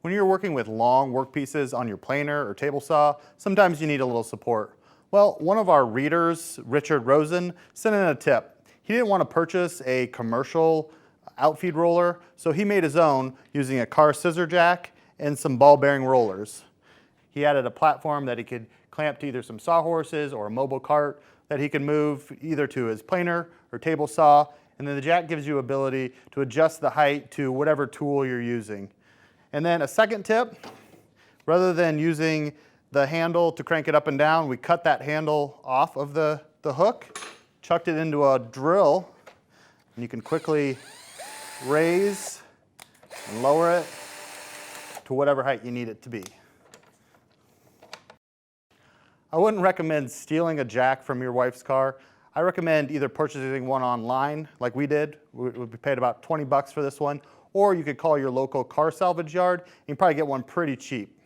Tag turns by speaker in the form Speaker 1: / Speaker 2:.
Speaker 1: When you're working with long work pieces on your planer or table saw, sometimes you need a little support. Well, one of our readers, Richard Rosen, sent in a tip. He didn't want to purchase a commercial outfeed roller, so he made his own using a car scissor jack and some ball bearing rollers. He added a platform that he could clamp to either some sawhorses or a mobile cart that he could move either to his planer or table saw, and then the jack gives you ability to adjust the height to whatever tool you're using. And then a second tip, rather than using the handle to crank it up and down, we cut that handle off of the hook, chucked it into a drill, and you can quickly raise and lower it to whatever height you need it to be. I wouldn't recommend stealing a jack from your wife's car. I recommend either purchasing one online like we did. We paid about 20 bucks for this one, or you could call your local car salvage yard and you can probably get one pretty cheap.